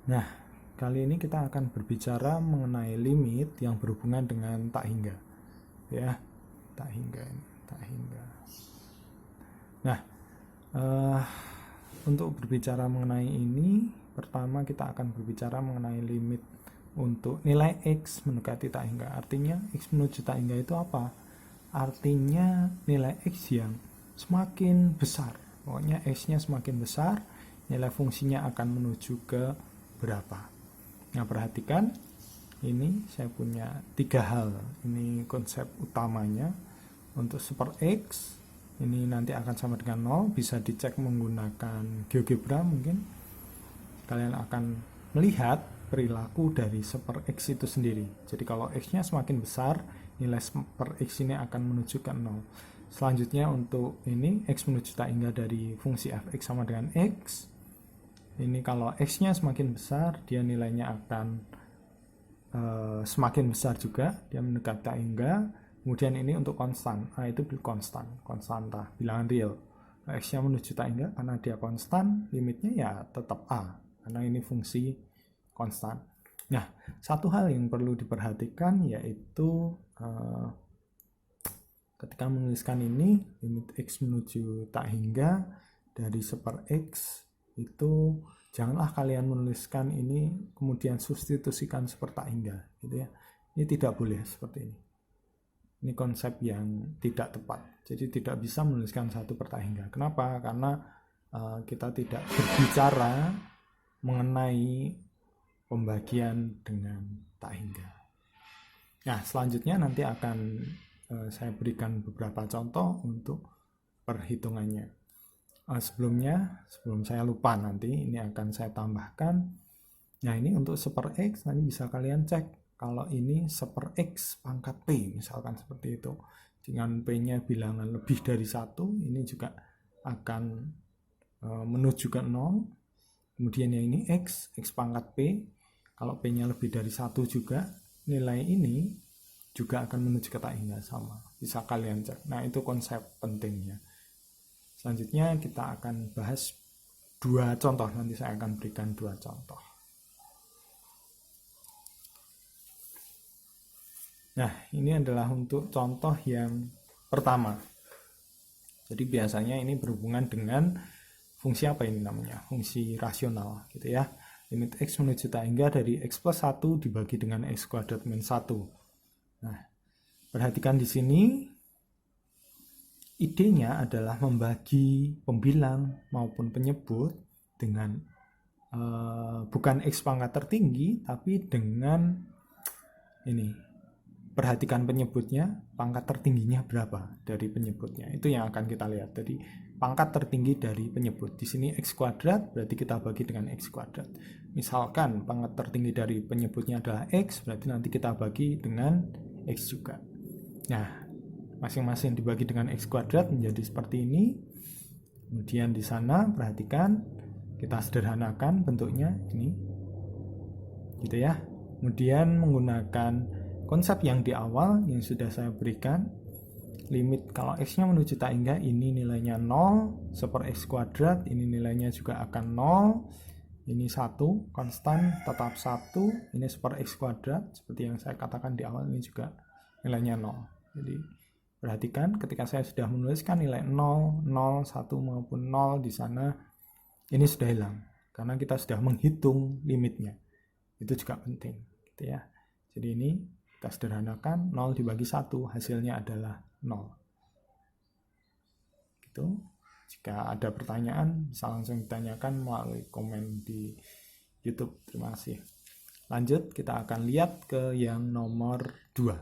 Nah, kali ini kita akan berbicara mengenai limit yang berhubungan dengan tak hingga. Ya, tak hingga ini, tak hingga. Nah, eh, untuk berbicara mengenai ini, pertama kita akan berbicara mengenai limit untuk nilai X mendekati tak hingga. Artinya X menuju tak hingga itu apa? Artinya nilai X yang semakin besar. Pokoknya X-nya semakin besar, nilai fungsinya akan menuju ke berapa. Nah, perhatikan, ini saya punya 3 hal. Ini konsep utamanya. Untuk super X, ini nanti akan sama dengan 0. Bisa dicek menggunakan GeoGebra mungkin. Kalian akan melihat perilaku dari super X itu sendiri. Jadi kalau X-nya semakin besar, nilai super X ini akan menuju ke 0. Selanjutnya untuk ini, X menuju tak hingga dari fungsi fx sama dengan X. Ini kalau X-nya semakin besar, dia nilainya akan semakin besar juga, dia mendekat tak hingga. Kemudian ini untuk konstan, itu konstan, konstanta, bilangan real. X-nya menuju tak hingga karena dia konstan, limitnya ya tetap A, karena ini fungsi konstan. Nah, satu hal yang perlu diperhatikan yaitu ketika menuliskan ini, limit X menuju tak hingga dari super X itu janganlah kalian menuliskan ini kemudian substitusikan super tak hingga gitu ya. Ini tidak boleh seperti ini. Ini konsep yang tidak tepat. Jadi tidak bisa menuliskan satu per tak hingga. Kenapa? Karena kita tidak berbicara mengenai pembagian dengan tak hingga. Nah, selanjutnya nanti akan saya berikan beberapa contoh untuk perhitungannya. Sebelum saya lupa nanti, ini akan saya tambahkan. Nah, ini untuk super X, nanti bisa kalian cek kalau ini super X pangkat P, misalkan seperti itu. Dengan P-nya bilangan lebih dari 1, ini juga akan menuju ke 0. Kemudian yang ini X pangkat P, kalau P-nya lebih dari 1 juga, nilai ini juga akan menuju ke tak hingga sama. Bisa kalian cek. Nah, itu konsep pentingnya. Selanjutnya kita akan bahas 2 contoh. Nanti saya akan berikan 2 contoh. Nah, ini adalah untuk contoh yang pertama. Jadi biasanya ini berhubungan dengan fungsi apa ini namanya? Fungsi rasional gitu ya. Limit X menuju tak hingga dari X plus 1 dibagi dengan X kuadrat min 1. Nah, perhatikan di sini, idenya adalah membagi pembilang maupun penyebut dengan bukan X pangkat tertinggi, tapi dengan ini. Perhatikan penyebutnya, pangkat tertingginya berapa dari penyebutnya. Itu yang akan kita lihat. Jadi pangkat tertinggi dari penyebut. Di sini X kuadrat, berarti kita bagi dengan X kuadrat. Misalkan pangkat tertinggi dari penyebutnya adalah X, berarti nanti kita bagi dengan X juga. Nah, masing-masing dibagi dengan X kuadrat menjadi seperti ini. Kemudian di sana perhatikan, kita sederhanakan bentuknya ini. Gitu ya. Kemudian menggunakan konsep yang di awal yang sudah saya berikan, limit kalau X-nya menuju tak hingga, ini nilainya 0, super X kuadrat, ini nilainya juga akan 0, ini 1, konstan tetap 1, ini super X kuadrat, seperti yang saya katakan di awal, ini juga nilainya 0. Jadi perhatikan ketika saya sudah menuliskan nilai 0, 0, 1 maupun 0 di sana, ini sudah hilang, karena kita sudah menghitung limitnya. Itu juga penting gitu ya. Jadi ini kita sederhanakan, 0 dibagi 1, hasilnya adalah 0. Gitu. Jika ada pertanyaan, bisa langsung ditanyakan melalui komen di YouTube. Terima kasih. Lanjut, kita akan lihat ke yang nomor 2.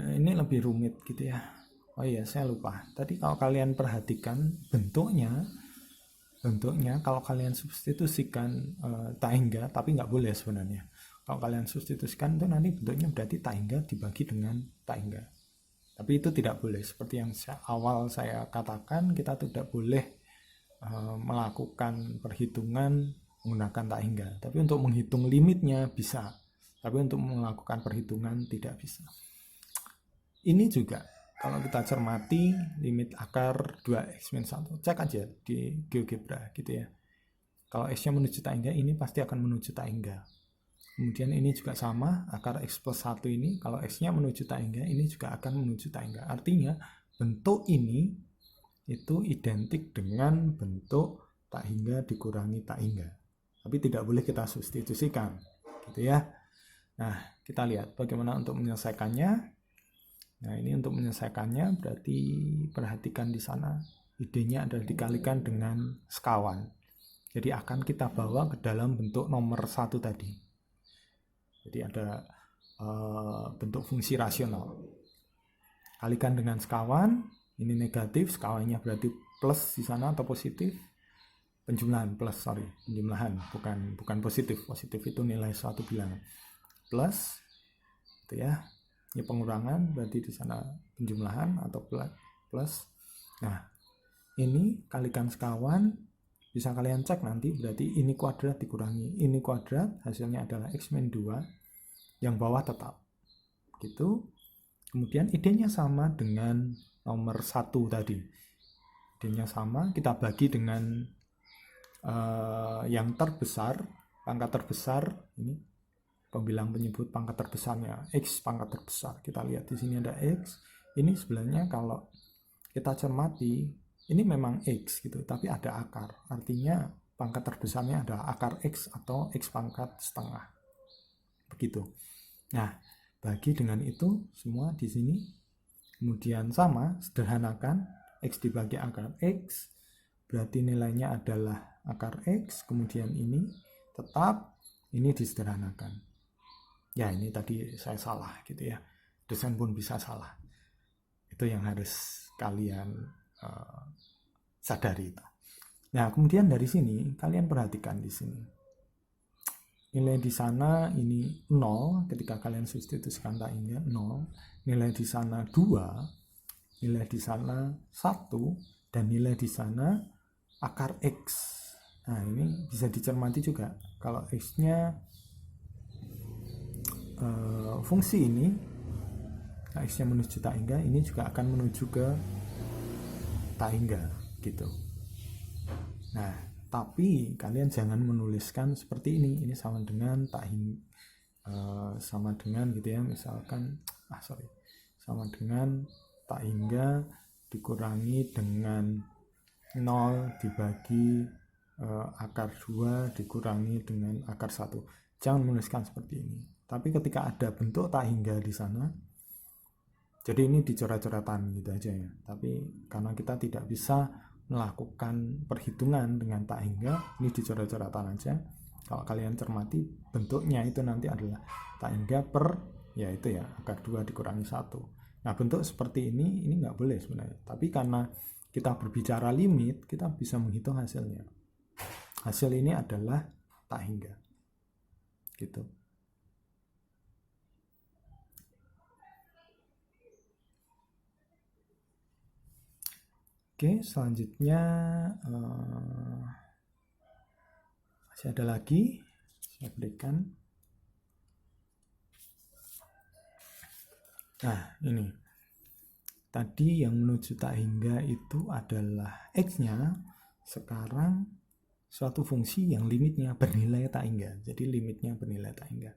Nah, ini lebih rumit gitu ya. Oh iya, saya lupa. Tadi kalau kalian perhatikan bentuknya kalau kalian substitusikan tak hingga, tapi nggak boleh sebenarnya. Kalau kalian substitusikan itu nanti bentuknya berarti tak hingga dibagi dengan tak hingga. Tapi itu tidak boleh. Seperti yang awal saya katakan, kita tidak boleh melakukan perhitungan menggunakan tak hingga. Tapi untuk menghitung limitnya bisa. Tapi untuk melakukan perhitungan tidak bisa. Ini juga kalau kita cermati limit akar 2x-1, cek aja di GeoGebra gitu ya. Kalau x-nya menuju tak hingga, ini pasti akan menuju tak hingga. Kemudian ini juga sama, akar x plus 1 ini, kalau x-nya menuju tak hingga, ini juga akan menuju tak hingga. Artinya, bentuk ini itu identik dengan bentuk tak hingga dikurangi tak hingga. Tapi tidak boleh kita substitusikan, gitu ya. Nah, kita lihat bagaimana untuk menyelesaikannya. Nah, ini untuk menyelesaikannya berarti perhatikan di sana. Idenya adalah dikalikan dengan sekawan. Jadi akan kita bawa ke dalam bentuk nomor 1 tadi. Jadi ada bentuk fungsi rasional. Kalikan dengan sekawan, ini negatif, sekawannya berarti plus di sana atau positif. Penjumlahan plus, penjumlahan bukan positif. Positif itu nilai suatu bilangan. Plus, itu ya. Ini pengurangan berarti di sana penjumlahan atau plus. Nah, ini kalikan sekawan, bisa kalian cek nanti, berarti ini kuadrat dikurangi ini kuadrat, hasilnya adalah x-2, yang bawah tetap gitu. Kemudian idenya sama dengan nomor 1 tadi, idenya sama, kita bagi dengan yang terbesar, pangkat terbesar, ini pembilang penyebut pangkat terbesarnya, x pangkat terbesar. Kita lihat di sini ada x, ini sebenarnya kalau kita cermati, ini memang x gitu, tapi ada akar. Artinya pangkat terbesarnya adalah akar x atau x pangkat setengah. Begitu. Nah, bagi dengan itu semua di sini. Kemudian sama, sederhanakan x dibagi akar x, berarti nilainya adalah akar x, kemudian ini tetap, ini disederhanakan. Ya, ini tadi saya salah gitu ya. Dosen pun bisa salah. Itu yang harus kalian sadari itu. Nah, kemudian dari sini kalian perhatikan di sini. Nilai di sana ini 0 ketika kalian substitusikan tak hingga 0, nilai di sana 2, nilai di sana 1, dan nilai di sana akar x. Nah, ini bisa dicermati juga. Kalau x-nya fungsi ini, x-nya menuju tak hingga, ini juga akan menuju ke tak hingga gitu. Nah, tapi kalian jangan menuliskan seperti ini sama dengan tak hingga, sama dengan gitu ya, misalkan sama dengan tak hingga dikurangi dengan 0 dibagi akar 2 dikurangi dengan akar 1. Jangan menuliskan seperti ini. Tapi ketika ada bentuk tak hingga di sana, jadi ini dicoret-coretan gitu aja ya. Tapi karena kita tidak bisa melakukan perhitungan dengan tak hingga, ini dicoret-coretan aja. Kalau kalian cermati, bentuknya itu nanti adalah tak hingga per, ya itu ya, akar 2 dikurangi 1. Nah, bentuk seperti ini nggak boleh sebenarnya. Tapi karena kita berbicara limit, kita bisa menghitung hasilnya. Hasil ini adalah tak hingga. Gitu. Oke, selanjutnya masih ada lagi, saya berikan. Nah, ini tadi yang menuju tak hingga itu adalah x-nya. Sekarang suatu fungsi yang limitnya bernilai tak hingga. Jadi limitnya bernilai tak hingga.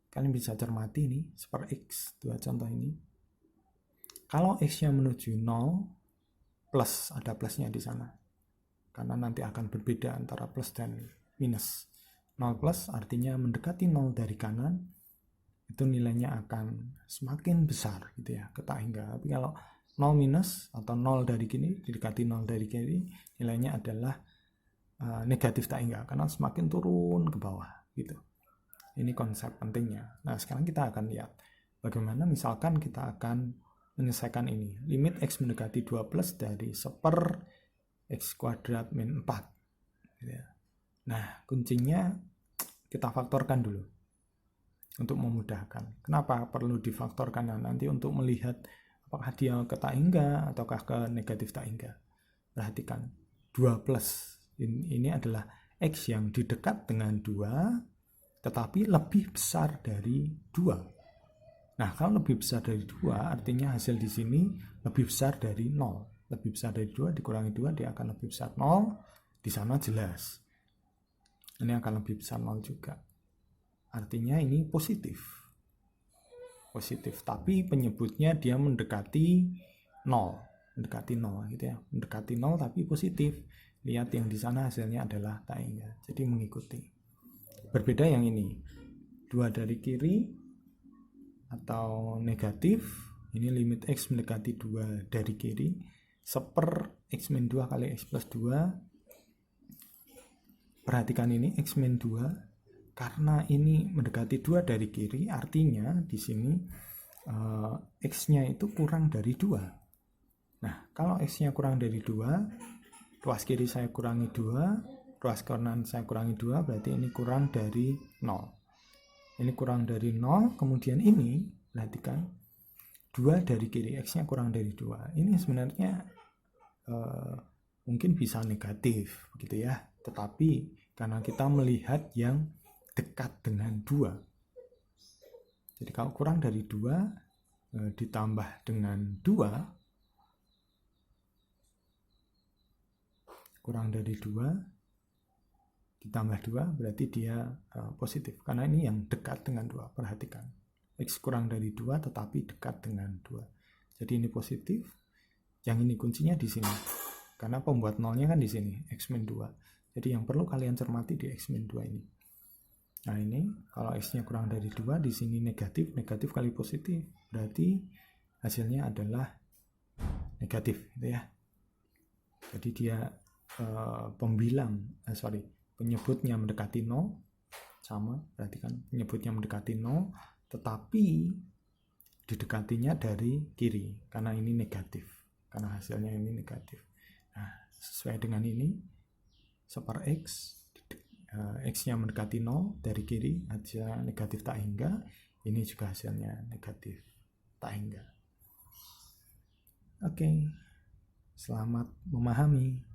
Kalian bisa cermati nih, super x, dua contoh ini. Kalau x-nya menuju 0, plus, ada plusnya di sana. Karena nanti akan berbeda antara plus dan minus. 0 plus artinya mendekati 0 dari kanan, itu nilainya akan semakin besar gitu ya, ke tak hingga. Tapi kalau 0 minus atau 0 dari kini, didekati 0 dari kiri, nilainya adalah negatif tak hingga, karena semakin turun ke bawah gitu. Ini konsep pentingnya. Nah, sekarang kita akan lihat bagaimana misalkan kita akan menyelesaikan ini. Limit x mendekati 2 plus dari 1/, x kuadrat min 4. Gitu ya. Nah, kuncinya kita faktorkan dulu untuk memudahkan. Kenapa perlu difaktorkan? Nah, nanti untuk melihat apakah dia ke tak hingga ataukah ke negatif tak hingga. Perhatikan, 2 plus ini adalah x yang didekat dengan 2 tetapi lebih besar dari 2. Nah, kalau lebih besar dari 2 artinya hasil di sini lebih besar dari 0. Lebih besar dari 2 dikurangi 2 dia akan lebih besar 0. Di sana jelas. Ini akan lebih besar 0 juga. Artinya ini positif. Positif, tapi penyebutnya dia mendekati 0. Mendekati 0 gitu ya. Mendekati 0 tapi positif. Lihat yang di sana hasilnya adalah tak hingga. Jadi mengikuti. Berbeda yang ini. 2 dari kiri atau negatif. Ini limit X mendekati 2 dari kiri. Seper X min 2 kali X plus 2. Perhatikan ini X min 2. Karena ini mendekati 2 dari kiri, artinya di sini X-nya itu kurang dari 2. Nah, kalau X-nya kurang dari 2, ruas kiri saya kurangi 2, ruas kanan saya kurangi 2, berarti ini kurang dari 0. Ini kurang dari 0, kemudian ini, perhatikan, 2 dari kiri, X-nya kurang dari 2. Ini sebenarnya mungkin bisa negatif, begitu ya. Tetapi karena kita melihat yang dekat dengan 2. Jadi kalau kurang dari 2 ditambah dengan 2, kurang dari 2 ditambah 2 berarti dia positif. Karena ini yang dekat dengan 2. Perhatikan. X kurang dari 2 tetapi dekat dengan 2. Jadi ini positif. Yang ini kuncinya di sini. Karena pembuat nolnya kan di sini, X min 2. Jadi yang perlu kalian cermati di X min 2 ini. Nah ini, kalau X-nya kurang dari 2, di sini negatif, negatif kali positif. Berarti hasilnya adalah negatif, gitu ya. Jadi dia penyebutnya mendekati 0, sama, berarti kan penyebutnya mendekati 0, tetapi didekatinya dari kiri, karena ini negatif, karena hasilnya ini negatif. Nah, sesuai dengan ini, seper X, X-nya mendekati 0 dari kiri, hasilnya negatif tak hingga. Ini juga hasilnya negatif tak hingga. Oke, selamat memahami.